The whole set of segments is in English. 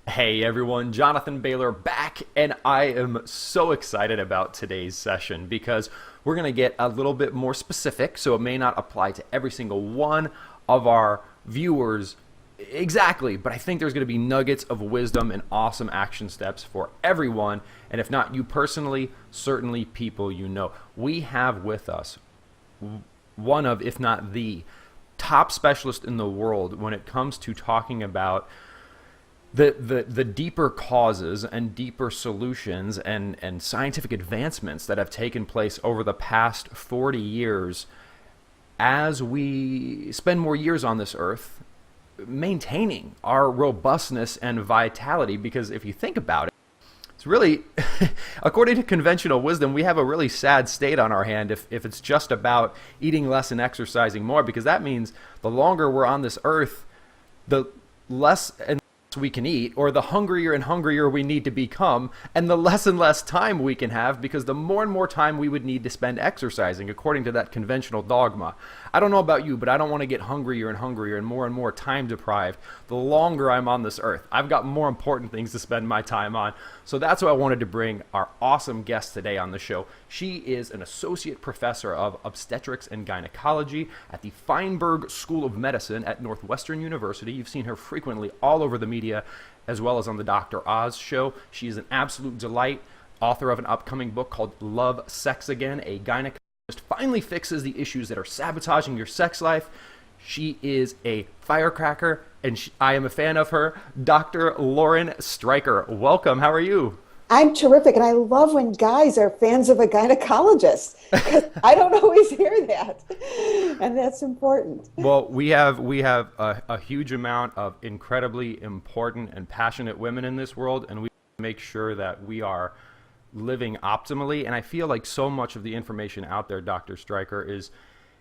Hey everyone, Jonathan Bailor back, and I am so excited about today's session because we're going to get a little bit more specific, so it may not apply to every single one of our viewers exactly, but I think there's going to be nuggets of wisdom and awesome action steps for everyone, and if not you personally, certainly people you know. We have with us one of, if not the top specialist in the world when it comes to talking about the deeper causes and deeper solutions and scientific advancements that have taken place over the past 40 years as we spend more years on this earth maintaining our robustness and vitality. Because if you think about it, it's really, according to conventional wisdom, we have a really sad state on our hand if it's just about eating less and exercising more, because that means the longer we're on this earth, the less and we can eat, or the hungrier and hungrier we need to become, and the less and less time we can have, because the more and more time we would need to spend exercising, according to that conventional dogma. I don't know about you, but I don't want to get hungrier and more time deprived the longer I'm on this earth. I've got more important things to spend my time on. So that's why I wanted to bring our awesome guest today on the show. She is an associate professor of obstetrics and gynecology at the Feinberg School of Medicine at Northwestern University. You've seen her frequently all over the media, as well as on the Dr. Oz show. She is an absolute delight, author of an upcoming book called Love Sex Again, a gynecologist finally fixes the issues that are sabotaging your sex life. She is a firecracker, and I am a fan of her, Dr. Lauren Streicher. Welcome. How are you? I'm terrific, and I love when guys are fans of a gynecologist, because I don't always hear that, and that's important. Well, we have a huge amount of incredibly important and passionate women in this world, and we make sure that we are living optimally. And I feel like so much of the information out there, Dr. Streicher,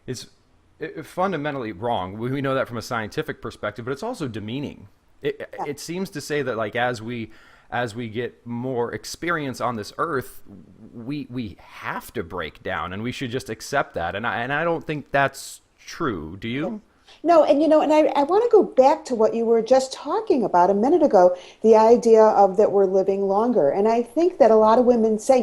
is fundamentally wrong. We know that from a scientific perspective, but it's also demeaning. It seems to say that, like, as we get more experience on this earth, we have to break down, and we should just accept that. And I don't think that's true. Do you? No, and I want to go back to what you were just talking about a minute ago, the idea of that we're living longer. And I think that a lot of women say,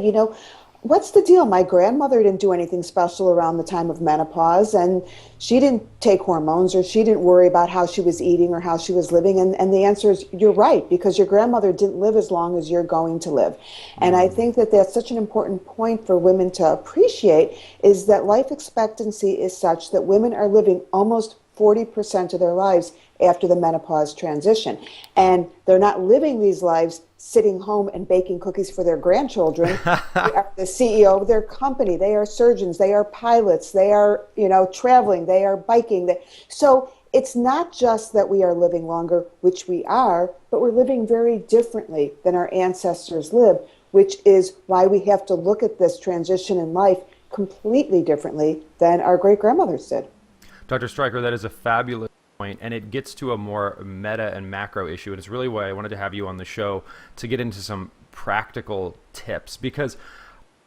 what's the deal? My grandmother didn't do anything special around the time of menopause, and she didn't take hormones, or she didn't worry about how she was eating or how she was living. And the answer is, you're right, because your grandmother didn't live as long as you're going to live. And I think that that's such an important point for women to appreciate, is that life expectancy is such that women are living almost 40% of their lives after the menopause transition. And they're not living these lives sitting home and baking cookies for their grandchildren. They are the CEO of their company. They are surgeons. They are pilots. They are, traveling. They are biking. So it's not just that we are living longer, which we are, but we're living very differently than our ancestors lived, which is why we have to look at this transition in life completely differently than our great-grandmothers did. Dr. Streicher, that is a fabulous point, and it gets to a more meta and macro issue, and it's really why I wanted to have you on the show to get into some practical tips, because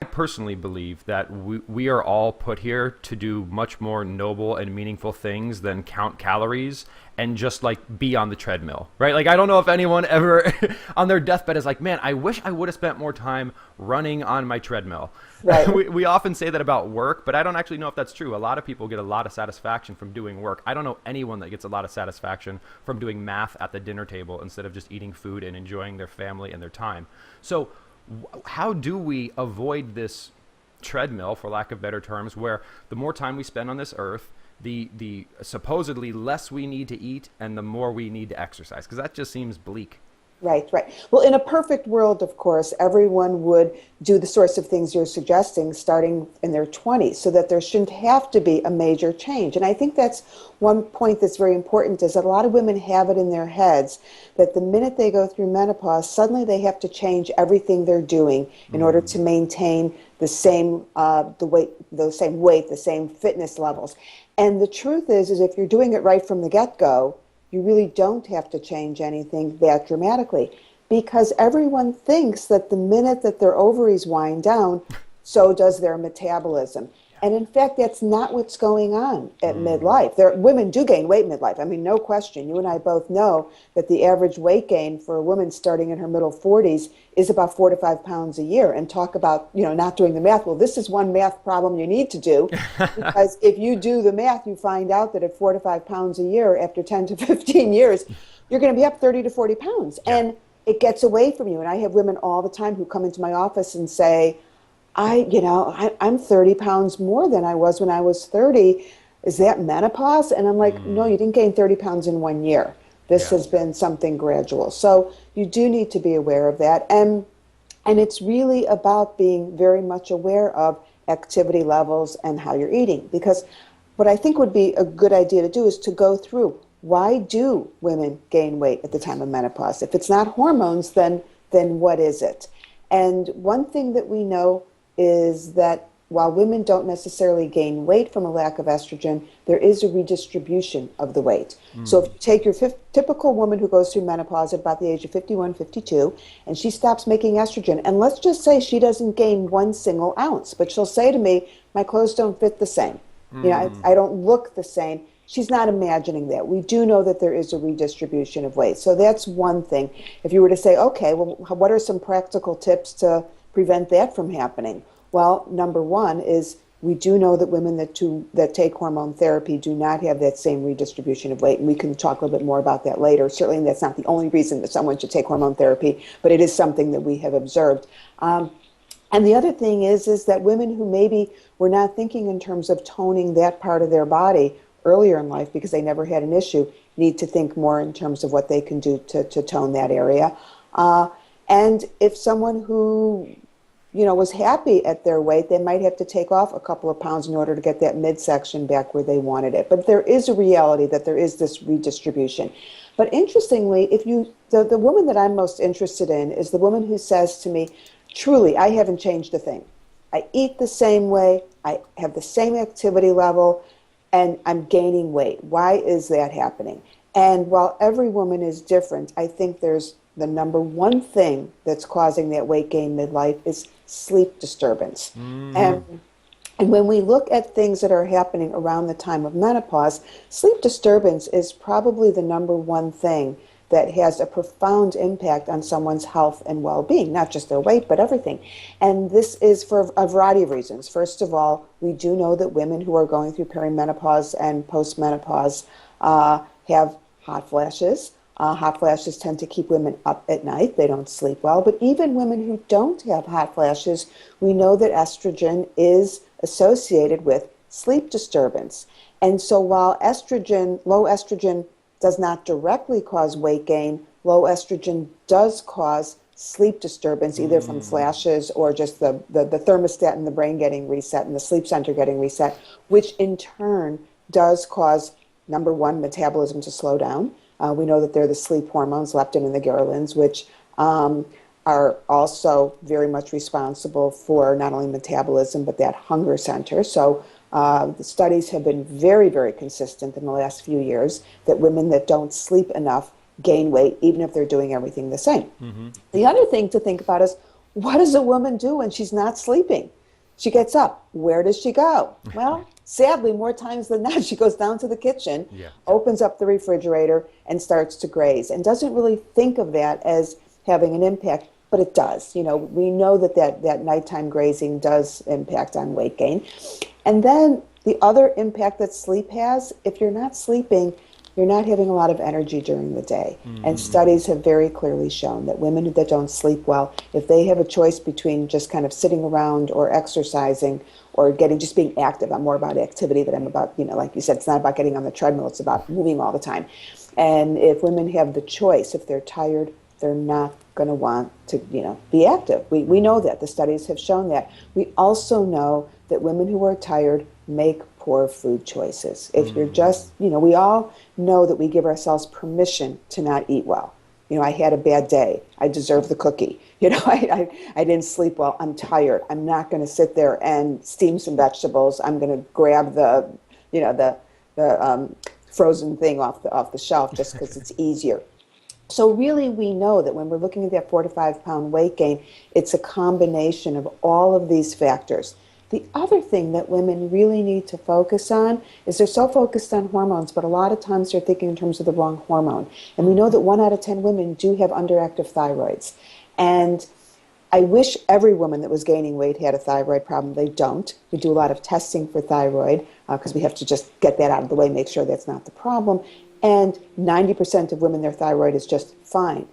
I personally believe that we are all put here to do much more noble and meaningful things than count calories and just like be on the treadmill, right? Like, I don't know if anyone ever on their deathbed is like, man, I wish I would have spent more time running on my treadmill. Right. We often say that about work, but I don't actually know if that's true. A lot of people get a lot of satisfaction from doing work. I don't know anyone that gets a lot of satisfaction from doing math at the dinner table instead of just eating food and enjoying their family and their time. So how do we avoid this treadmill, for lack of better terms, where the more time we spend on this earth, the supposedly less we need to eat and the more we need to exercise? Because that just seems bleak. Right. Well, in a perfect world, of course, everyone would do the sorts of things you're suggesting starting in their 20s, so that there shouldn't have to be a major change. And I think that's one point that's very important, is that a lot of women have it in their heads that the minute they go through menopause, suddenly they have to change everything they're doing in order to maintain the same weight, the same fitness levels. And the truth is if you're doing it right from the get-go, you really don't have to change anything that dramatically, because everyone thinks that the minute that their ovaries wind down, so does their metabolism. And in fact, that's not what's going on at midlife. Women do gain weight midlife. I mean, no question. You and I both know that the average weight gain for a woman starting in her middle 40s is about 4 to 5 pounds a year. And talk about, not doing the math. Well, this is one math problem you need to do, because if you do the math, you find out that at 4 to 5 pounds a year, after 10 to 15 years, you're going to be up 30 to 40 pounds. Yeah. And it gets away from you. And I have women all the time who come into my office and say, I'm 30 pounds more than I was when I was 30. Is that menopause? And I'm like, no, you didn't gain 30 pounds in 1 year. This has been something gradual. So you do need to be aware of that. And it's really about being very much aware of activity levels and how you're eating. Because what I think would be a good idea to do is to go through, why do women gain weight at the time of menopause? If it's not hormones, then what is it? And one thing that we know is that while women don't necessarily gain weight from a lack of estrogen, there is a redistribution of the weight. So if you take your typical woman who goes through menopause at about the age of 51, 52, and she stops making estrogen, and let's just say she doesn't gain 1 single ounce, but she'll say to me, my clothes don't fit the same. I don't look the same. She's not imagining that. We do know that there is a redistribution of weight. So that's one thing. If you were to say, okay, well, what are some practical tips to prevent that from happening? Well, number one is we do know that women that take hormone therapy do not have that same redistribution of weight, and we can talk a little bit more about that later. Certainly that's not the only reason that someone should take hormone therapy, but it is something that we have observed. And the other thing is that women who maybe were not thinking in terms of toning that part of their body earlier in life because they never had an issue need to think more in terms of what they can do to tone that area. And if someone who was happy at their weight, they might have to take off a couple of pounds in order to get that midsection back where they wanted it. But there is a reality that there is this redistribution. But interestingly, the woman that I'm most interested in is the woman who says to me, truly, I haven't changed a thing. I eat the same way, I have the same activity level, and I'm gaining weight. Why is that happening? And while every woman is different, I think there's the number one thing that's causing that weight gain midlife is sleep disturbance. And when we look at things that are happening around the time of menopause, sleep disturbance is probably the number one thing that has a profound impact on someone's health and well-being, not just their weight, but everything. And this is for a variety of reasons. First of all, we do know that women who are going through perimenopause and postmenopause have hot flashes. Hot flashes tend to keep women up at night. They don't sleep well. But even women who don't have hot flashes, we know that estrogen is associated with sleep disturbance. And so while low estrogen does not directly cause weight gain, low estrogen does cause sleep disturbance, either from flashes or just the thermostat in the brain getting reset and the sleep center getting reset, which in turn does cause, number one, metabolism to slow down. We know that they're the sleep hormones, leptin and the ghrelins, which are also very much responsible for not only metabolism, but that hunger center. So the studies have been very, very consistent in the last few years that women that don't sleep enough gain weight, even if they're doing everything the same. The other thing to think about is, what does a woman do when she's not sleeping? She gets up. Where does she go? Well, sadly, more times than not, she goes down to the kitchen, opens up the refrigerator, and starts to graze, and doesn't really think of that as having an impact, but it does. We know that nighttime grazing does impact on weight gain. And then the other impact that sleep has, if you're not sleeping, you're not having a lot of energy during the day. And studies have very clearly shown that women that don't sleep well, if they have a choice between just kind of sitting around or exercising or just being active, I'm more about activity than I'm about, like you said, it's not about getting on the treadmill, it's about moving all the time. And if women have the choice, if they're tired, they're not going to want to, be active. We know that. The studies have shown that. We also know that women who are tired make poor food choices. If you're just, we all know that we give ourselves permission to not eat well. I had a bad day. I deserve the cookie. I didn't sleep well. I'm tired. I'm not going to sit there and steam some vegetables. I'm going to grab the frozen thing off the shelf just because it's easier. So really, we know that when we're looking at that 4 to 5 pound weight gain, it's a combination of all of these factors. The other thing that women really need to focus on is they're so focused on hormones, but a lot of times they're thinking in terms of the wrong hormone. And we know that 1 out of 10 women do have underactive thyroids. And I wish every woman that was gaining weight had a thyroid problem. They don't. We do a lot of testing for thyroid because we have to just get that out of the way, make sure that's not the problem. And 90% of women, their thyroid is just fine.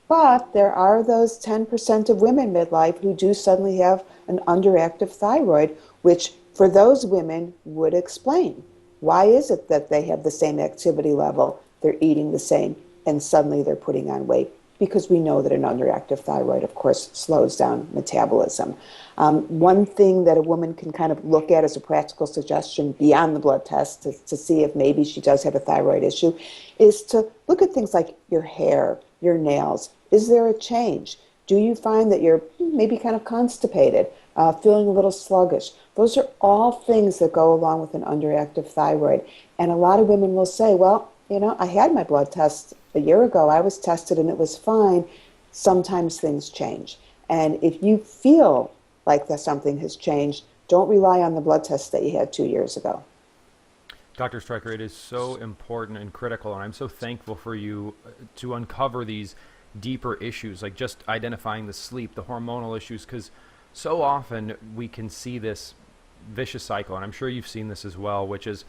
But there are those 10% of women midlife who do suddenly have an underactive thyroid, which for those women would explain why is it that they have the same activity level, they're eating the same, and suddenly they're putting on weight. Because we know that an underactive thyroid, of course, slows down metabolism. One thing that a woman can kind of look at as a practical suggestion beyond the blood test to see if maybe she does have a thyroid issue is to look at things like your hair, your nails. Is there a change? Do you find that you're maybe kind of constipated, feeling a little sluggish? Those are all things that go along with an underactive thyroid. And a lot of women will say, well, I had my blood test a year ago. I was tested and it was fine. Sometimes things change. And if you feel like that something has changed, don't rely on the blood test that you had 2 years ago. Dr. Streicher, it is so important and critical, and I'm so thankful for you to uncover these deeper issues, like just identifying the sleep, the hormonal issues, because so often we can see this vicious cycle, and I'm sure you've seen this as well, which is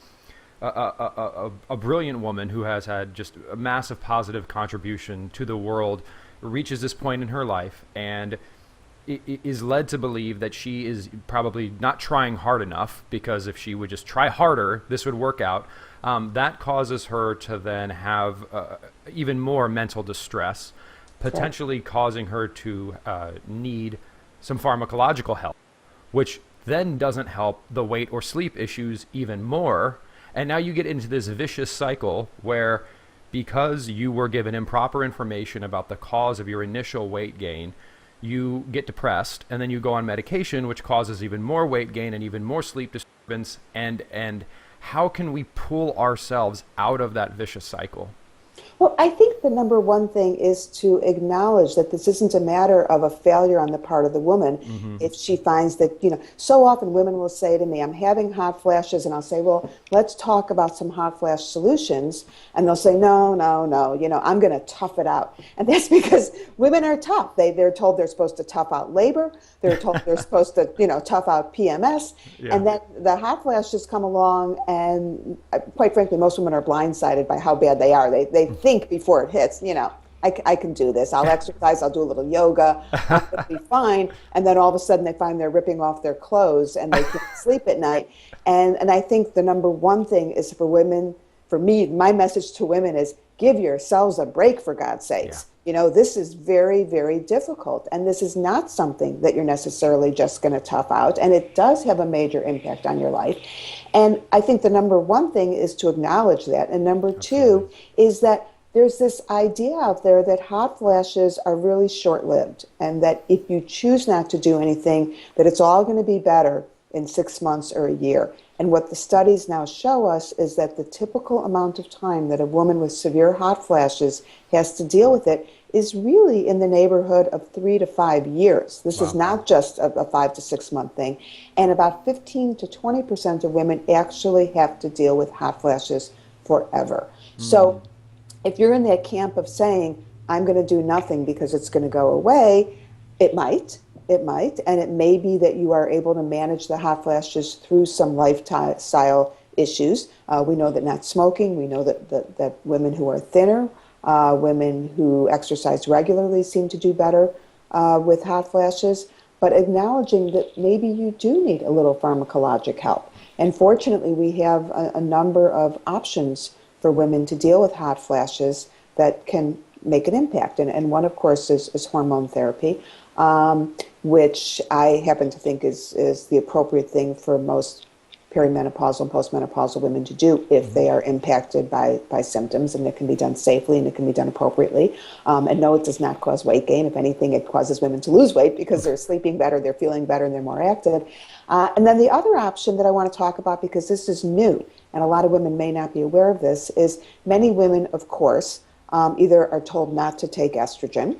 a brilliant woman who has had just a massive positive contribution to the world reaches this point in her life and is led to believe that she is probably not trying hard enough, because if she would just try harder, this would work out. That causes her to then have even more mental distress, potentially causing her to need some pharmacological help, which then doesn't help the weight or sleep issues even more. And now you get into this vicious cycle where, because you were given improper information about the cause of your initial weight gain, you get depressed, and then you go on medication, which causes even more weight gain and even more sleep disturbance. And how can we pull ourselves out of that vicious cycle? Well, I think the number one thing is to acknowledge that this isn't a matter of a failure on the part of the woman. Mm-hmm. If she finds that, so often women will say to me, I'm having hot flashes, and I'll say, well, let's talk about some hot flash solutions. And they'll say, no, I'm going to tough it out. And that's because women are tough. They're told they're supposed to tough out labor. They're told they're supposed to, tough out PMS. Yeah. And then the hot flashes come along, and quite frankly, most women are blindsided by how bad they are. They think before it hits, I can do this. I'll exercise. I'll do a little yoga. I'll be fine. And then all of a sudden they find they're ripping off their clothes and they can't sleep at night. And I think the number one thing is for women, for me, my message to women is give yourselves a break, for God's sakes. Yeah. This is very, very difficult. And this is not something that you're necessarily just going to tough out. And it does have a major impact on your life. And I think the number one thing is to acknowledge that. And number two is that there's this idea out there that hot flashes are really short-lived, and that if you choose not to do anything, that it's all going to be better in 6 months or a year. And what the studies now show us is that the typical amount of time that a woman with severe hot flashes has to deal with it is really in the neighborhood of 3 to 5 years. This is not just a 5 to 6 month thing. And about 15 to 20% of women actually have to deal with hot flashes forever. So if you're in that camp of saying, I'm going to do nothing because it's going to go away, it might, and it may be that you are able to manage the hot flashes through some lifestyle issues. We know that not smoking, we know that women who are thinner, women who exercise regularly seem to do better with hot flashes, but acknowledging that maybe you do need a little pharmacologic help. And fortunately, we have a number of options for women to deal with hot flashes that can make an impact. And one, of course, is hormone therapy, which I happen to think is the appropriate thing for most perimenopausal and postmenopausal women to do if they are impacted by symptoms, and it can be done safely and it can be done appropriately. And no, it does not cause weight gain. If anything, it causes women to lose weight because they're sleeping better, they're feeling better, and they're more active. And then the other option that I want to talk about, because this is new, and a lot of women may not be aware of this, is many women, of course, either are told not to take estrogen,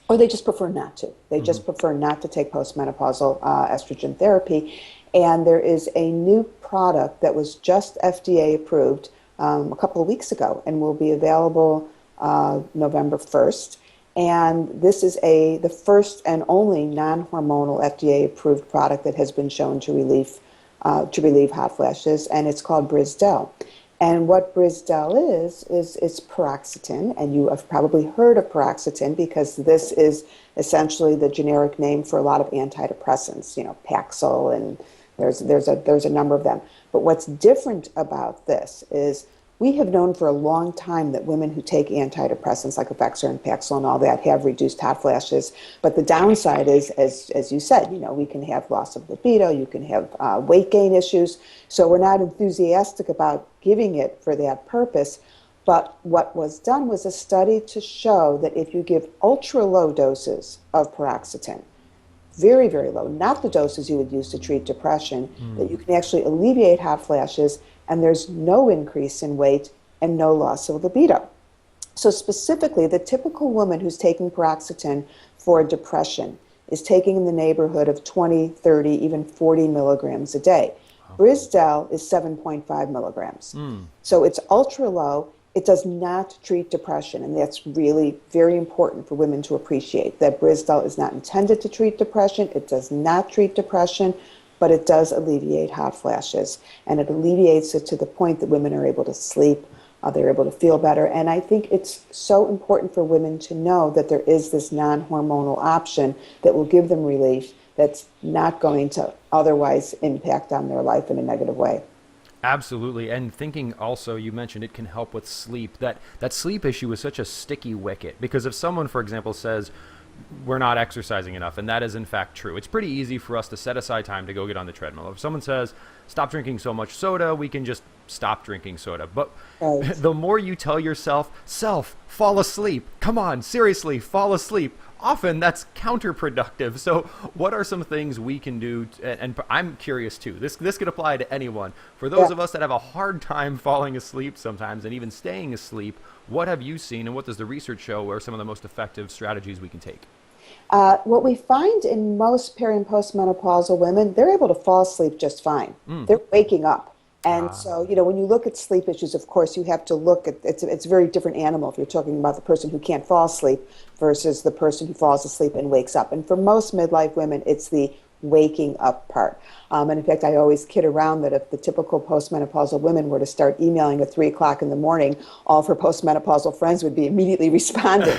or they just prefer not to. They just prefer not to take postmenopausal estrogen therapy. And there is a new product that was just FDA approved a couple of weeks ago and will be available November 1st. And this is the first and only non-hormonal FDA-approved product that has been shown to relieve hot flashes, and it's called Brisdel. And what Brisdel is it's paroxetine, and you have probably heard of paroxetine because this is essentially the generic name for a lot of antidepressants, Paxil, and there's a number of them. But what's different about this is we have known for a long time that women who take antidepressants like Effexor and Paxil and all that have reduced hot flashes. But the downside is, as you said, we can have loss of libido, you can have weight gain issues. So we're not enthusiastic about giving it for that purpose. But what was done was a study to show that if you give ultra low doses of paroxetine, very, very low, not the doses you would use to treat depression, that you can actually alleviate hot flashes, and there's no increase in weight and no loss of libido. So specifically, the typical woman who's taking paroxetine for depression is taking in the neighborhood of 20, 30, even 40 milligrams a day. Brisdel is 7.5 milligrams. So it's ultra low. It does not treat depression, and that's really very important for women to appreciate, that Brisdel is not intended to treat depression. It does not treat depression, but it does alleviate hot flashes, and it alleviates it to the point that women are able to sleep, they're able to feel better. And I think it's so important for women to know that there is this non-hormonal option that will give them relief that's not going to otherwise impact on their life in a negative way. Absolutely. And thinking also, you mentioned it can help with sleep. That sleep issue is such a sticky wicket, because if someone, for example, says, we're not exercising enough, and that is in fact true, it's pretty easy for us to set aside time to go get on the treadmill. If someone says, stop drinking so much soda, we can just stop drinking soda. But the more you tell yourself, fall asleep. Come on, seriously, fall asleep. Often that's counterproductive. So what are some things we can do? And I'm curious too. This could apply to anyone. For those of us that have a hard time falling asleep sometimes and even staying asleep, what have you seen, and what does the research show are some of the most effective strategies we can take? What we find in most peri- and postmenopausal women, they're able to fall asleep just fine. They're waking up. And so, when you look at sleep issues, of course, you have to look at, it's a very different animal if you're talking about the person who can't fall asleep versus the person who falls asleep and wakes up. And for most midlife women, it's the waking up part. And in fact, I always kid around that if the typical postmenopausal women were to start emailing at 3 o'clock in the morning, all of her postmenopausal friends would be immediately responding.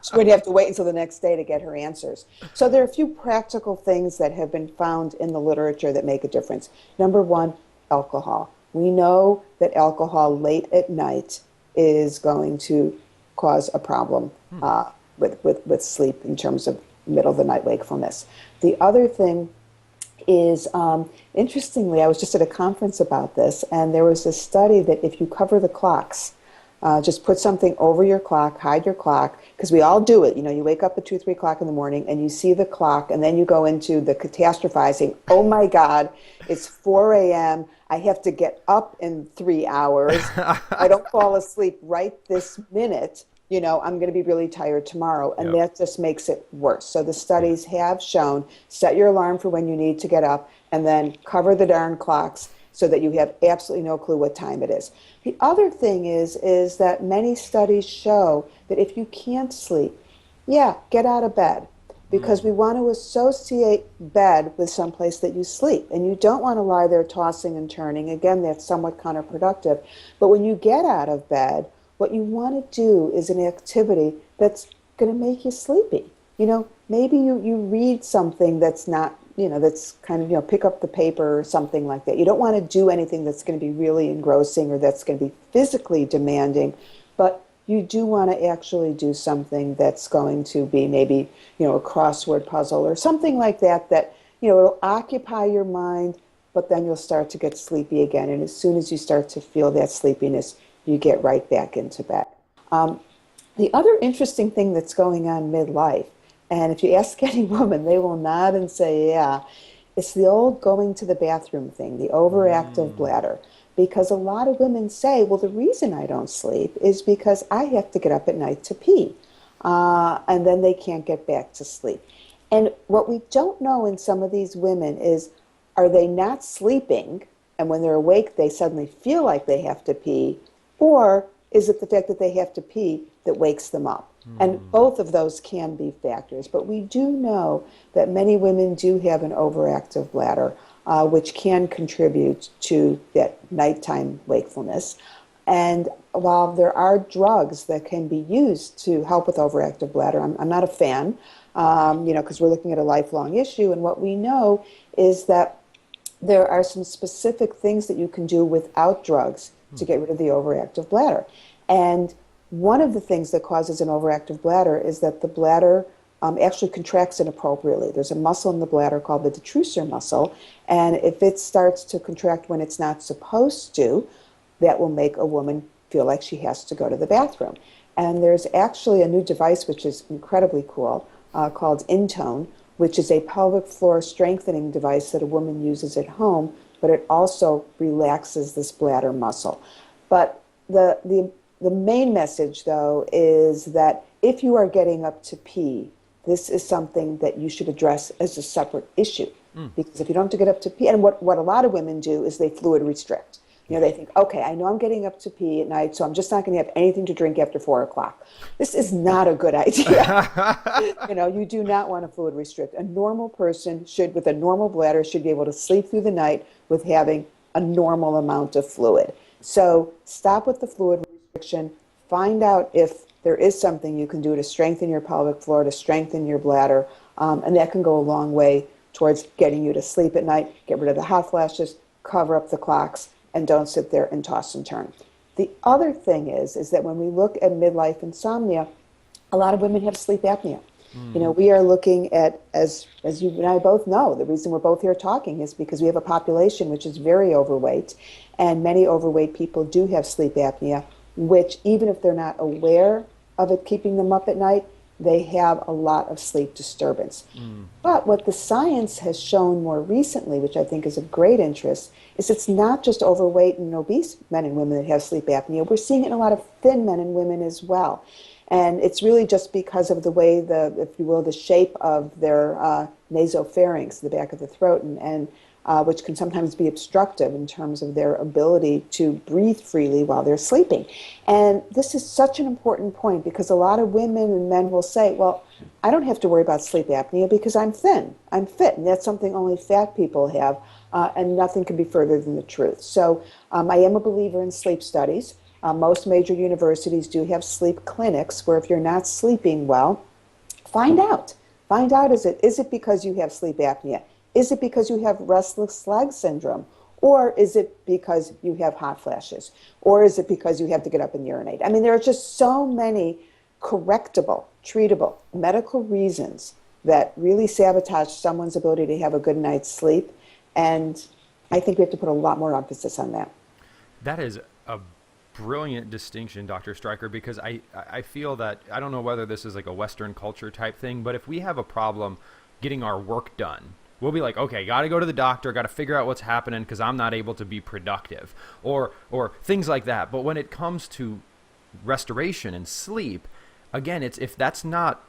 She wouldn't have to wait until the next day to get her answers. So there are a few practical things that have been found in the literature that make a difference. Number one, alcohol. We know that alcohol late at night is going to cause a problem with sleep in terms of middle of the night wakefulness. The other thing is, interestingly, I was just at a conference about this, and there was a study that if you cover the clocks, just put something over your clock, hide your clock, because we all do it. You wake up at 2, 3 o'clock in the morning and you see the clock, and then you go into the catastrophizing. Oh my God, it's 4 a.m. I have to get up in 3 hours. I don't fall asleep right this minute. I'm going to be really tired tomorrow. And that just makes it worse. So the studies have shown, set your alarm for when you need to get up, and then cover the darn clocks so that you have absolutely no clue what time it is. The other thing is that many studies show that if you can't sleep, get out of bed, because we want to associate bed with someplace that you sleep, and you don't want to lie there tossing and turning. Again, that's somewhat counterproductive. But when you get out of bed, what you want to do is an activity that's going to make you sleepy. Maybe you read something that's not, that's kind of, pick up the paper or something like that. You don't want to do anything that's going to be really engrossing or that's going to be physically demanding, but you do want to actually do something that's going to be maybe, a crossword puzzle or something like that, it'll occupy your mind, but then you'll start to get sleepy again. And as soon as you start to feel that sleepiness, you get right back into bed. The other interesting thing that's going on midlife, and if you ask any woman, they will nod and say, yeah, it's the old going to the bathroom thing, the overactive bladder. Because a lot of women say, well, the reason I don't sleep is because I have to get up at night to pee. And then they can't get back to sleep. And what we don't know in some of these women is, Are they not sleeping, and when they're awake, they suddenly feel like they have to pee? Or is it the fact that they have to pee that wakes them up? And both of those can be factors. But we do know that many women do have an overactive bladder, which can contribute to that nighttime wakefulness. And while there are drugs that can be used to help with overactive bladder, I'm not a fan, because we're looking at a lifelong issue. And what we know is that there are some specific things that you can do without drugs to get rid of the overactive bladder. And one of the things that causes an overactive bladder is that the bladder actually contracts inappropriately. There's a muscle in the bladder called the detrusor muscle, and if it starts to contract when it's not supposed to, that will make a woman feel like she has to go to the bathroom. And there's actually a new device which is incredibly cool called Intone, which is a pelvic floor strengthening device that a woman uses at home, but it also relaxes this bladder muscle. But the main message, though, is that if you are getting up to pee, this is something that you should address as a separate issue. Because if you don't have to get up to pee, and what a lot of women do is they fluid restrict. They think, okay, I know I'm getting up to pee at night, so I'm just not going to have anything to drink after 4 o'clock. This is not a good idea. You do not want to fluid restrict. A normal person with a normal bladder should be able to sleep through the night with having a normal amount of fluid. So stop with the fluid restriction. Find out if there is something you can do to strengthen your pelvic floor, to strengthen your bladder, and that can go a long way towards getting you to sleep at night, get rid of the hot flashes, cover up the clocks, and don't sit there and toss and turn. The other thing is that when we look at midlife insomnia, a lot of women have sleep apnea. We are looking at, as you and I both know, the reason we're both here talking is because we have a population which is very overweight, and many overweight people do have sleep apnea, which even if they're not aware of it keeping them up at night, they have a lot of sleep disturbance. But what the science has shown more recently, which I think is of great interest, is it's not just overweight and obese men and women that have sleep apnea. We're seeing it in a lot of thin men and women as well. And it's really just because of the way if you will, the shape of their nasopharynx, the back of the throat, and which can sometimes be obstructive in terms of their ability to breathe freely while they're sleeping. And this is such an important point because a lot of women and men will say, well, I don't have to worry about sleep apnea because I'm thin, I'm fit, and that's something only fat people have, and nothing can be further than the truth. So I am a believer in sleep studies. Most major universities do have sleep clinics where if you're not sleeping well, find out. Find out, is it because you have sleep apnea? Is it because you have restless leg syndrome? Or is it because you have hot flashes? Or is it because you have to get up and urinate? I mean, there are just so many correctable, treatable medical reasons that really sabotage someone's ability to have a good night's sleep. And I think we have to put a lot more emphasis on that. That is a brilliant distinction, Dr. Streicher, because I feel that, I don't know whether this is like a Western culture type thing, but if we have a problem getting our work done, we'll be like, okay, got to go to the doctor, got to figure out what's happening because I'm not able to be productive, or things like that. But when it comes to restoration and sleep, again, it's if that's not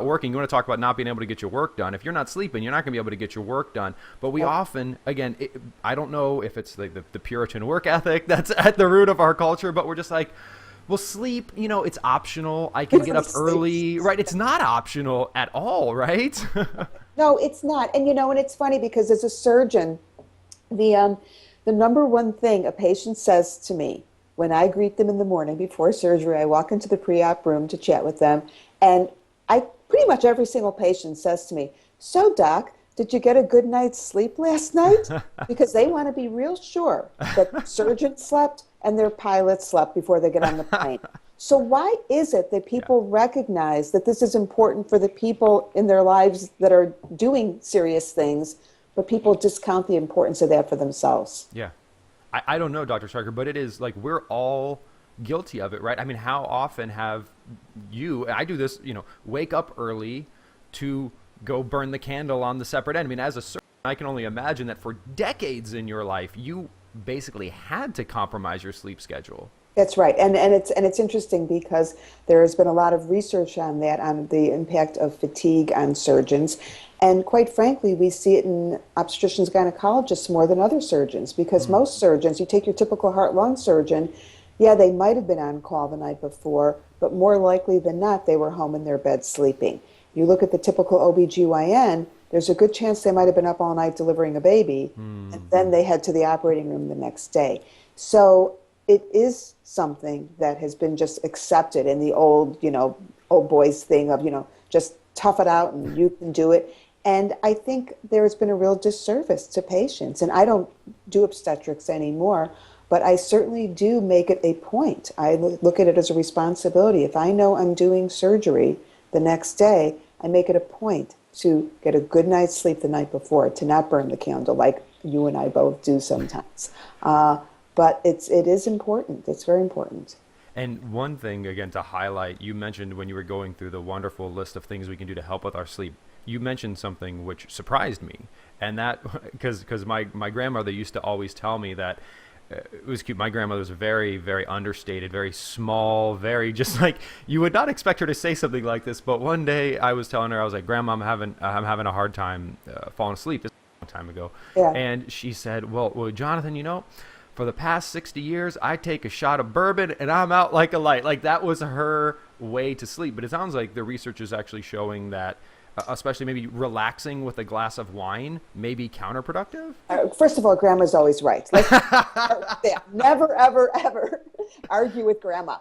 working, you want to talk about not being able to get your work done. If you're not sleeping, you're not going to be able to get your work done. But we often, again, I don't know if it's like the Puritan work ethic that's at the root of our culture, but we're just like, well, sleep, it's optional. I can get up early, right? It's not optional at all, right? No, it's not. And and it's funny because as a surgeon, the number one thing a patient says to me when I greet them in the morning before surgery, I walk into the pre-op room to chat with them, and pretty much every single patient says to me, so doc, did you get a good night's sleep last night? Because they want to be real sure that the surgeon slept and their pilot slept before they get on the plane. So why is it that people recognize that this is important for the people in their lives that are doing serious things, but people discount the importance of that for themselves? Yeah. I don't know, Dr. Streicher, but it is like we're all guilty of it, right? I mean, how often have I do this, wake up early to go burn the candle on the separate end. I mean, as a surgeon, I can only imagine that for decades in your life, you basically had to compromise your sleep schedule. That's right. And it's interesting because there has been a lot of research on that, on the impact of fatigue on surgeons. And quite frankly, we see it in obstetricians gynecologists more than other surgeons because Mm. most surgeons, you take your typical heart-lung surgeon, yeah, they might have been on call the night before, but more likely than not, they were home in their bed sleeping. You look at the typical OB/GYN, there's a good chance they might have been up all night delivering a baby, and Mm. then they head to the operating room the next day. So it is something that has been just accepted in the old, old boys thing of, just tough it out and you can do it. And I think there has been a real disservice to patients. And I don't do obstetrics anymore, but I certainly do make it a point. I look at it as a responsibility. If I know I'm doing surgery the next day, I make it a point to get a good night's sleep the night before, to not burn the candle like you and I both do sometimes. But it is important. It's very important. And one thing, again, to highlight, you mentioned when you were going through the wonderful list of things we can do to help with our sleep, you mentioned something which surprised me. And that, because my grandmother used to always tell me that it was cute. My grandmother was very, very understated, very small, very just like, you would not expect her to say something like this. But one day I was telling her, I was like, Grandma, I'm having a hard time falling asleep. This was a long time ago. Yeah. And she said, well, Jonathan, for the past 60 years, I take a shot of bourbon and I'm out like a light. Like that was her way to sleep. But it sounds like the research is actually showing that, especially maybe relaxing with a glass of wine may be counterproductive. First of all, Grandma's always right. Let's start with that. Never, ever, ever argue with Grandma.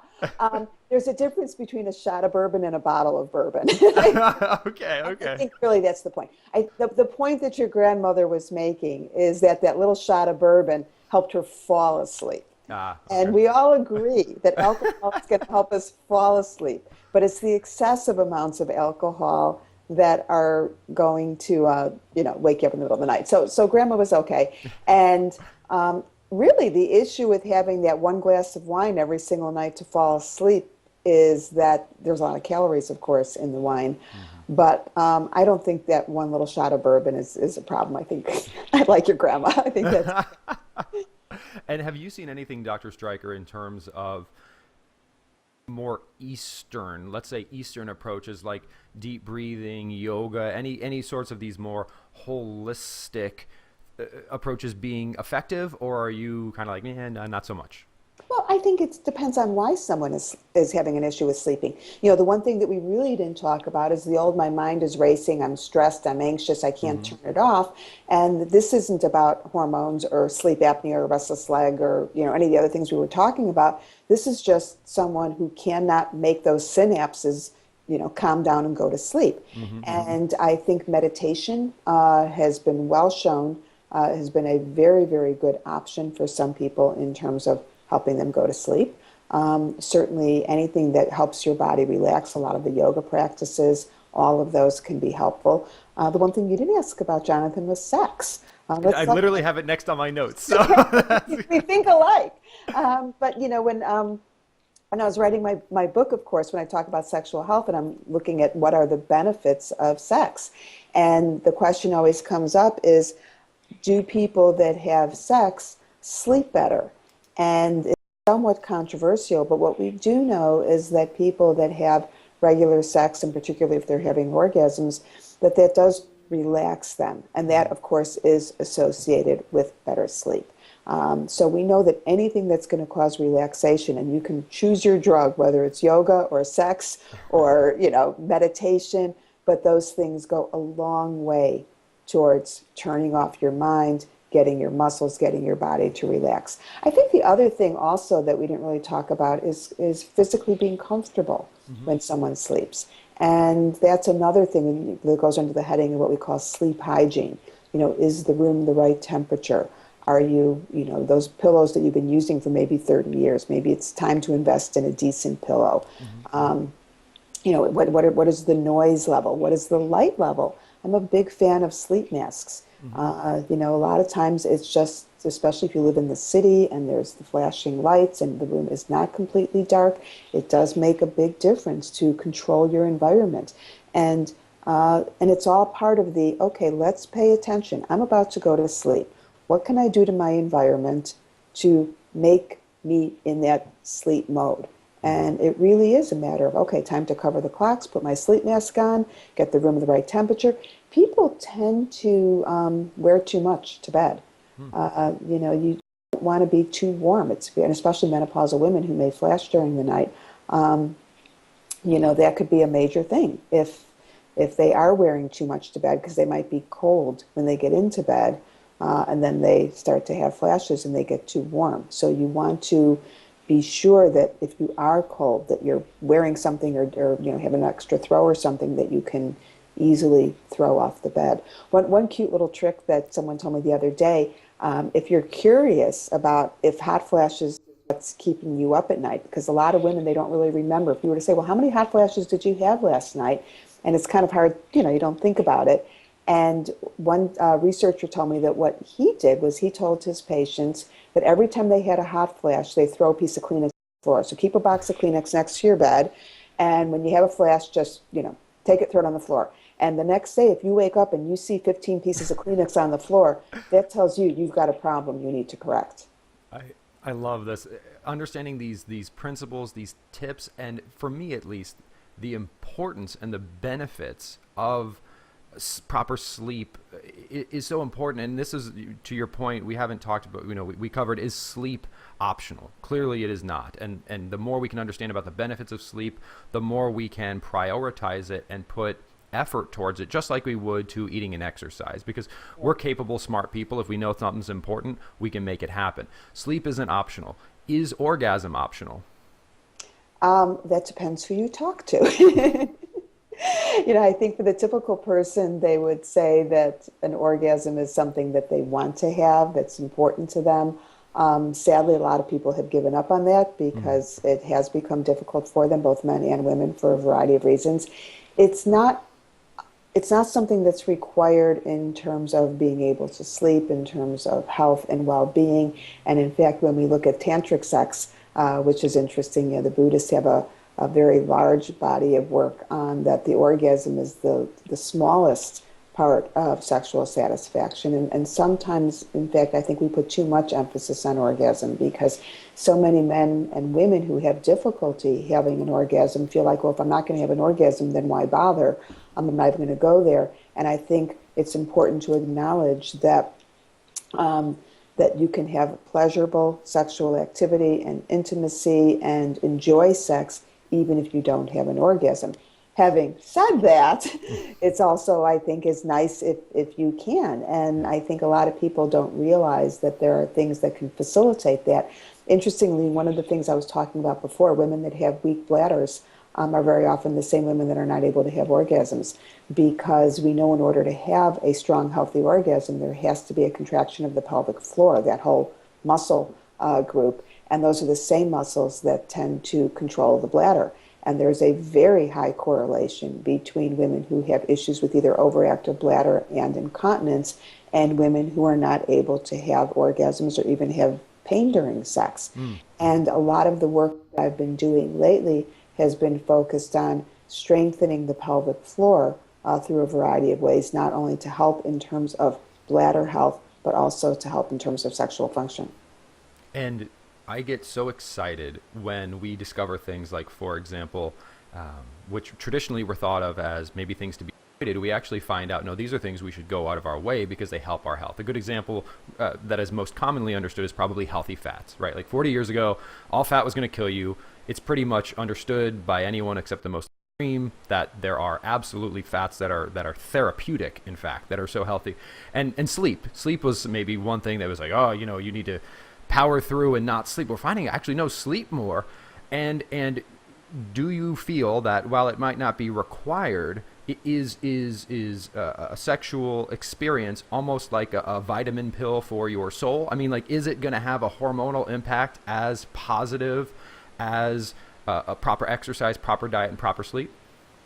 There's a difference between a shot of bourbon and a bottle of bourbon. Okay, I okay. think really that's the point. The point that your grandmother was making is that that little shot of bourbon helped her fall asleep. Okay. And we all agree that alcohol is going to help us fall asleep, but it's the excessive amounts of alcohol that are going to, wake you up in the middle of the night. So Grandma was okay. And really, the issue with having that one glass of wine every single night to fall asleep is that there's a lot of calories, of course, in the wine. But I don't think that one little shot of bourbon is a problem. I think I like your grandma. I think that's And have you seen anything, Dr. Streicher, in terms of more Eastern, let's say Eastern approaches like deep breathing, yoga, any sorts of these more holistic approaches being effective, or are you kind of like, not so much? Well, I think it depends on why someone is having an issue with sleeping. The one thing that we really didn't talk about is the old my mind is racing, I'm stressed, I'm anxious, I can't turn it off. And this isn't about hormones or sleep apnea or restless leg or any of the other things we were talking about. This is just someone who cannot make those synapses calm down and go to sleep. And I think meditation has been well shown, has been a very, very good option for some people in terms of helping them go to sleep. Certainly anything that helps your body relax, a lot of the yoga practices, all of those can be helpful. The one thing you didn't ask about, Jonathan, was sex. I literally have it next on my notes. So We think alike. But when I was writing my book, of course, when I talk about sexual health and I'm looking at what are the benefits of sex, and the question always comes up is, do people that have sex sleep better? And it's somewhat controversial, but what we do know is that people that have regular sex, and particularly if they're having orgasms, that does relax them. And that, of course, is associated with better sleep. So we know that anything that's going to cause relaxation, and you can choose your drug, whether it's yoga or sex or, meditation, but those things go a long way towards turning off your mind, getting your muscles, getting your body to relax. I think the other thing also that we didn't really talk about is physically being comfortable when someone sleeps. And that's another thing that goes under the heading of what we call sleep hygiene. Is the room the right temperature? Are you, those pillows that you've been using for maybe 30 years, maybe it's time to invest in a decent pillow. What is the noise level? What is the light level? I'm a big fan of sleep masks. A lot of times it's just, especially if you live in the city and there's the flashing lights and the room is not completely dark, it does make a big difference to control your environment. And it's all part of okay, let's pay attention. I'm about to go to sleep. What can I do to my environment to make me in that sleep mode. And it really is a matter of, okay, time to cover the clocks, put my sleep mask on, get the room at the right temperature. People tend to wear too much to bed. You don't want to be too warm. And especially menopausal women who may flash during the night. That could be a major thing if they are wearing too much to bed because they might be cold when they get into bed, and then they start to have flashes and they get too warm. So you want to be sure that if you are cold, that you're wearing something or have an extra throw or something that you can easily throw off the bed. One cute little trick that someone told me the other day, if you're curious about if hot flashes what's keeping you up at night, because a lot of women, they don't really remember. If you were to say, well, how many hot flashes did you have last night? And it's kind of hard, you don't think about it. And one researcher told me that what he did was he told his patients that every time they had a hot flash, they throw a piece of Kleenex on the floor. So keep a box of Kleenex next to your bed, and when you have a flash, just, take it, throw it on the floor. And the next day, if you wake up and you see 15 pieces of Kleenex on the floor, that tells you you've got a problem you need to correct. I love this. Understanding these principles, these tips, and for me at least, the importance and the benefits of proper sleep is so important. And this is, to your point, we haven't talked about, we covered, is sleep optional? Clearly it is not. And the more we can understand about the benefits of sleep, the more we can prioritize it and put effort towards it, just like we would to eating and exercise, because we're capable, smart people. If we know something's important, we can make it happen. Sleep isn't optional. Is orgasm optional? That depends who you talk to. I think for the typical person, they would say that an orgasm is something that they want to have, that's important to them. Sadly, a lot of people have given up on that because it has become difficult for them, both men and women, for a variety of reasons. It's not something that's required in terms of being able to sleep, in terms of health and well-being. And in fact, when we look at tantric sex, which is interesting, the Buddhists have a very large body of work on that the orgasm is the smallest part of sexual satisfaction. And sometimes, in fact, I think we put too much emphasis on orgasm because so many men and women who have difficulty having an orgasm feel like, well, if I'm not going to have an orgasm, then why bother? I'm not even going to go there. And I think it's important to acknowledge that that you can have pleasurable sexual activity and intimacy and enjoy sex even if you don't have an orgasm. Having said that, it's also, I think, is nice if you can. And I think a lot of people don't realize that there are things that can facilitate that. Interestingly, one of the things I was talking about before, women that have weak bladders are very often the same women that are not able to have orgasms, because we know in order to have a strong, healthy orgasm, there has to be a contraction of the pelvic floor, that whole muscle group. And those are the same muscles that tend to control the bladder. And there's a very high correlation between women who have issues with either overactive bladder and incontinence and women who are not able to have orgasms or even have pain during sex. And a lot of the work that I've been doing lately has been focused on strengthening the pelvic floor through a variety of ways, not only to help in terms of bladder health, but also to help in terms of sexual function. And I get so excited when we discover things like, for example, which traditionally were thought of as maybe things to be avoided. We actually find out, no, these are things we should go out of our way because they help our health. A good example that is most commonly understood is probably healthy fats, right? Like 40 years ago, all fat was going to kill you. It's pretty much understood by anyone except the most extreme that there are absolutely fats that are therapeutic, in fact, that are so healthy. And sleep was maybe one thing that was like, oh, you need to power through and not sleep. We're finding actually no, sleep more. And do you feel that while it might not be required, it is a sexual experience almost like a vitamin pill for your soul? I mean, like, is it going to have a hormonal impact as positive as a proper exercise, proper diet, and proper sleep?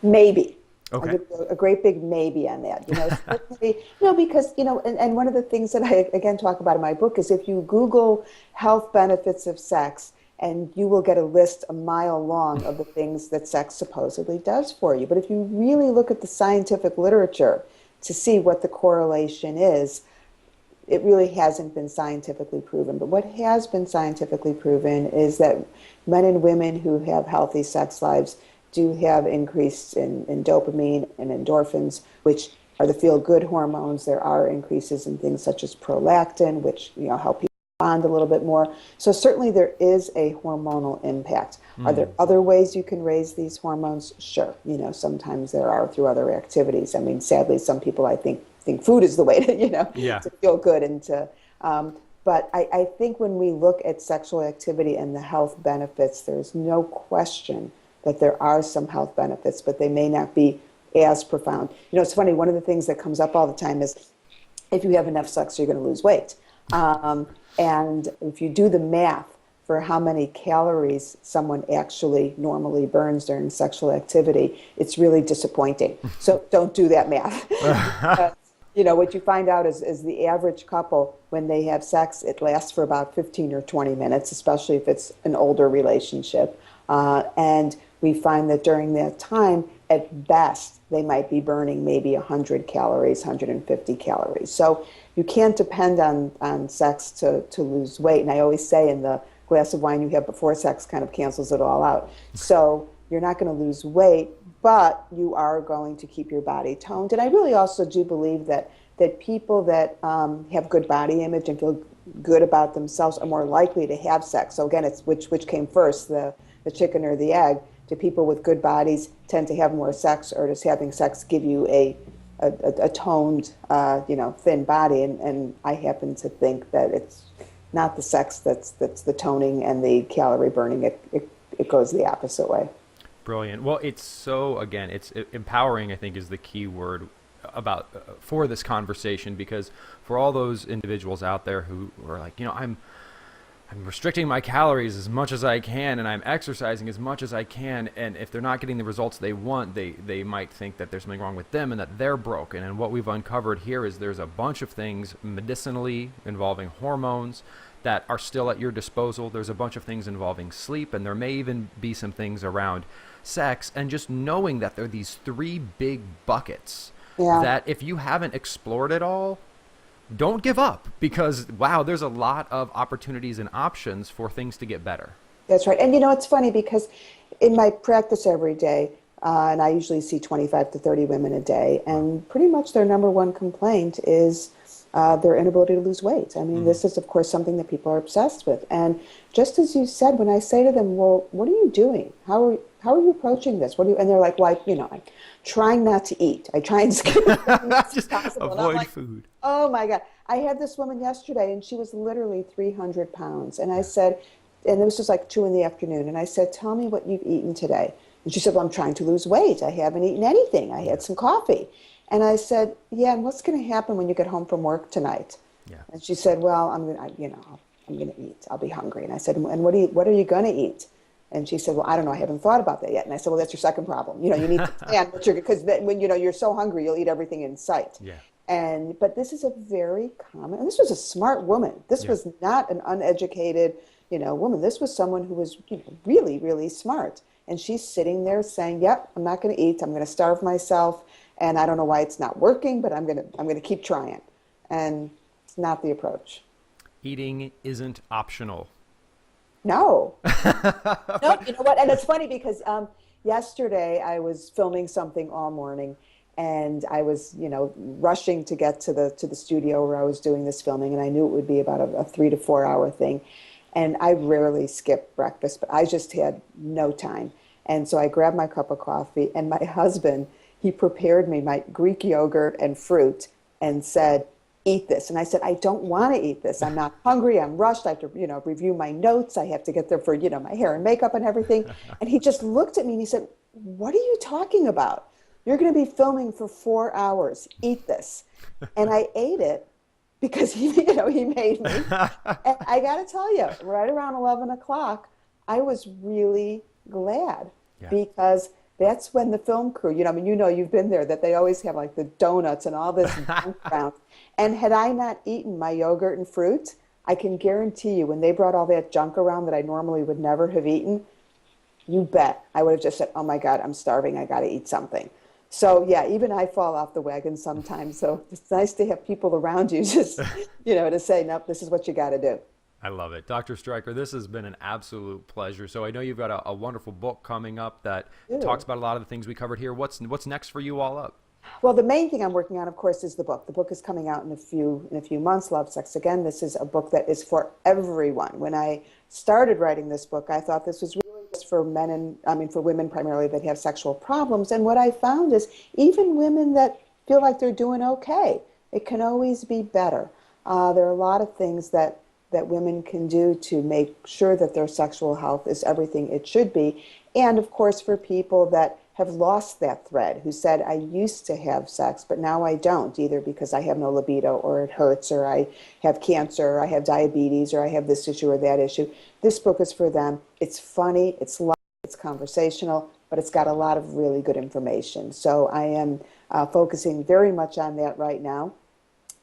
Maybe. Okay. I'll give you a great big maybe on that. Certainly, because, and one of the things that I, again, talk about in my book is if you Google health benefits of sex, and you will get a list a mile long of the things that sex supposedly does for you. But if you really look at the scientific literature to see what the correlation is, it really hasn't been scientifically proven. But what has been scientifically proven is that men and women who have healthy sex lives do have increase in dopamine and endorphins, which are the feel-good hormones. There are increases in things such as prolactin, which help people bond a little bit more. So certainly there is a hormonal impact. Are there other ways you can raise these hormones? Sure. Sometimes there are through other activities. I mean, sadly, some people I think food is the way to, to feel good and to, but I think when we look at sexual activity and the health benefits, there's no question that there are some health benefits, but they may not be as profound. It's funny, one of the things that comes up all the time is if you have enough sex, you're going to lose weight. And if you do the math for how many calories someone actually normally burns during sexual activity, it's really disappointing. So don't do that math. What you find out is the average couple, when they have sex, it lasts for about 15 or 20 minutes, especially if it's an older relationship. And we find that during that time, at best, they might be burning maybe 100 calories, 150 calories. So you can't depend on sex to lose weight. And I always say in the glass of wine you have before sex kind of cancels it all out. So you're not going to lose weight, but you are going to keep your body toned. And I really also do believe that people that have good body image and feel good about themselves are more likely to have sex. So again, it's which came first, the chicken or the egg? Do people with good bodies tend to have more sex, or does having sex give you a toned, thin body? And I happen to think that it's not the sex that's the toning and the calorie burning. It goes the opposite way. Brilliant. Well, it's empowering, I think, is the key word for this conversation, because for all those individuals out there who are like, I'm restricting my calories as much as I can, and I'm exercising as much as I can, and if they're not getting the results they want, they might think that there's something wrong with them and that they're broken. And what we've uncovered here is there's a bunch of things medicinally involving hormones that are still at your disposal. There's a bunch of things involving sleep, and there may even be some things around sex, and just knowing that there are these three big buckets that if you haven't explored it all, don't give up, because, wow, there's a lot of opportunities and options for things to get better. That's right. And it's funny because in my practice every day, and I usually see 25 to 30 women a day, and pretty much their number one complaint is their inability to lose weight. I mean, this is, of course, something that people are obsessed with. And just as you said, when I say to them, well, what are you doing? How are you approaching this? And they're like, well, I'm trying not to eat. I try and skip just avoid food. Oh my God. I had this woman yesterday, and she was literally 300 pounds. And I said, and it was just like 2 p.m, and I said, tell me what you've eaten today. And she said, well, I'm trying to lose weight. I haven't eaten anything. I had some coffee. And I said, yeah, and what's going to happen when you get home from work tonight? Yeah. And she said, well, I'm going to eat. I'll be hungry. And I said, and what are you going to eat? And she said, well, I don't know. I haven't thought about that yet. And I said, well, that's your second problem. You need to plan because when you're so hungry, you'll eat everything in sight. Yeah. But this is a very common, and this was a smart woman. This was not an uneducated, woman. This was someone who was really, really smart. And she's sitting there saying, yep, I'm not going to eat. I'm going to starve myself. And I don't know why it's not working, but I'm going to keep trying. And it's not the approach. Eating isn't optional. No. No, you know what? And it's funny because yesterday I was filming something all morning, and I was, rushing to get to the studio where I was doing this filming, and I knew it would be about a 3 to 4 hour thing. And I rarely skip breakfast, but I just had no time. And so I grabbed my cup of coffee, and my husband, he prepared me my Greek yogurt and fruit and said, eat this. And I said, I don't want to eat this. I'm not hungry. I'm rushed. I have to, review my notes. I have to get there for, my hair and makeup and everything. And he just looked at me and he said, what are you talking about? You're going to be filming for 4 hours. Eat this. And I ate it because he made me. And I got to tell you, right around 11 o'clock, I was really glad because that's when the film crew, you've been there, that they always have like the donuts and all this background. And had I not eaten my yogurt and fruit, I can guarantee you when they brought all that junk around that I normally would never have eaten, you bet I would have just said, oh my God, I'm starving. I got to eat something. So yeah, even I fall off the wagon sometimes. So it's nice to have people around you just, to say, nope, this is what you got to do. I love it. Dr. Streicher, this has been an absolute pleasure. So I know you've got a wonderful book coming up that talks Ew. about a lot of the things we covered here. What's next for you all up? Well, the main thing I'm working on, of course, is the book. The book is coming out in a few months. Love, Sex Again. This is a book that is for everyone. When I started writing this book, I thought this was really just for men and I mean for women primarily that have sexual problems. And what I found is even women that feel like they're doing okay, it can always be better. There are a lot of things that women can do to make sure that their sexual health is everything it should be. And of course, for people that have lost that thread, who said, I used to have sex, but now I don't, either because I have no libido, or it hurts, or I have cancer, or I have diabetes, or I have this issue or that issue. This book is for them. It's funny, it's light, it's conversational, but it's got a lot of really good information. So I am focusing very much on that right now.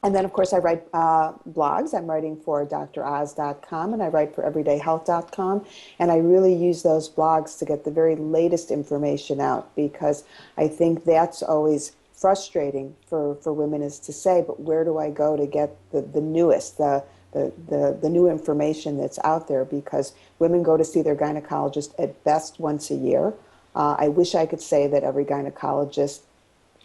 And then, of course, I write blogs. I'm writing for droz.com and I write for everydayhealth.com. And I really use those blogs to get the very latest information out, because I think that's always frustrating for women, is to say, but where do I go to get the newest, the new information that's out there? Because women go to see their gynecologist at best once a year. I wish I could say that every gynecologist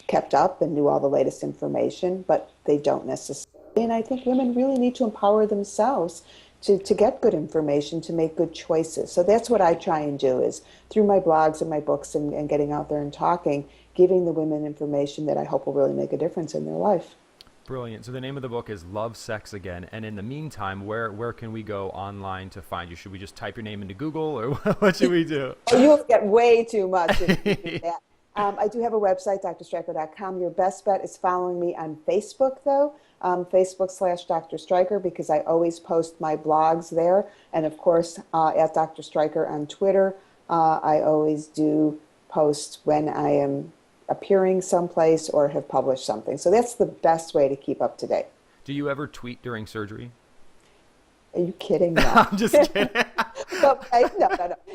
kept up and knew all the latest information, but they don't necessarily. And I think women really need to empower themselves to get good information, to make good choices. So that's what I try and do, is through my blogs and my books and getting out there and talking, giving the women information that I hope will really make a difference in their life. Brilliant. So the name of the book is Love, Sex Again. And in the meantime, where can we go online to find you? Should we just type your name into Google, or what should we do? You'll get way too much if you do that. I do have a website, drstreicher.com. Your best bet is following me on Facebook, though, Facebook/Dr. Streicher, because I always post my blogs there. And of course, at Dr. Streicher on Twitter, I always do post when I am appearing someplace or have published something. So that's the best way to keep up to date. Do you ever tweet during surgery? Are you kidding me? I'm just kidding. Okay, no.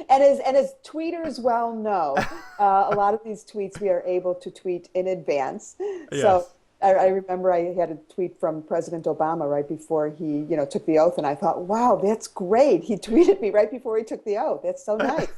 And as tweeters well know, a lot of these tweets we are able to tweet in advance. Yes. So I remember I had a tweet from President Obama right before he, took the oath, and I thought, wow, that's great. He tweeted me right before he took the oath. That's so nice.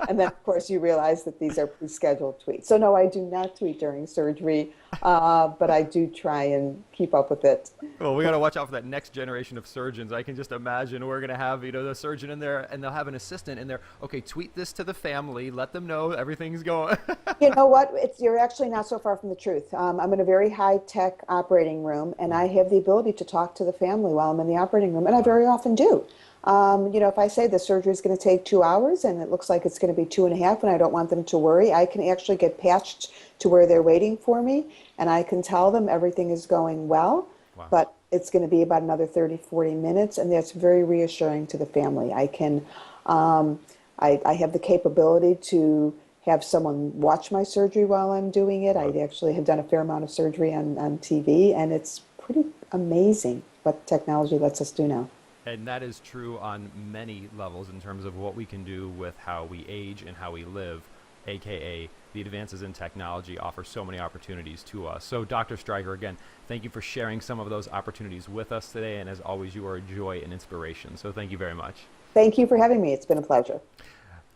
And then, of course, you realize that these are pre-scheduled tweets. So no, I do not tweet during surgery, but I do try and keep up with it. Well, we got to watch out for that next generation of surgeons. I can just imagine we're going to have, the surgeon in there, and they'll have an assistant in there. Okay, tweet this to the family. Let them know everything's going. You know what? You're actually not so far from the truth. I'm in a very high-tech operating room, and I have the ability to talk to the family while I'm in the operating room, and I very often do. If I say the surgery is going to take 2 hours and it looks like it's going to be 2.5 and I don't want them to worry, I can actually get patched to where they're waiting for me, and I can tell them everything is going well, Wow. but it's going to be about another 30, 40 minutes, and that's very reassuring to the family. I can, I have the capability to have someone watch my surgery while I'm doing it. I actually have done a fair amount of surgery on TV, and it's pretty amazing what technology lets us do now. And that is true on many levels in terms of what we can do with how we age and how we live, aka the advances in technology offer so many opportunities to us. So Dr. Streicher, again, thank you for sharing some of those opportunities with us today. And as always, you are a joy and inspiration. So thank you very much. Thank you for having me. It's been a pleasure.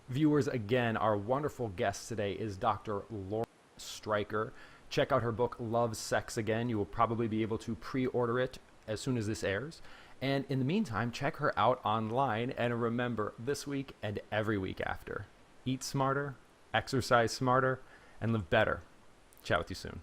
Viewers, again, our wonderful guest today is Dr. Lauren Streicher. Check out her book, Love, Sex Again. You will probably be able to pre-order it as soon as this airs. And in the meantime, check her out online. And remember, this week and every week after, eat smarter, exercise smarter, and live better. Chat with you soon.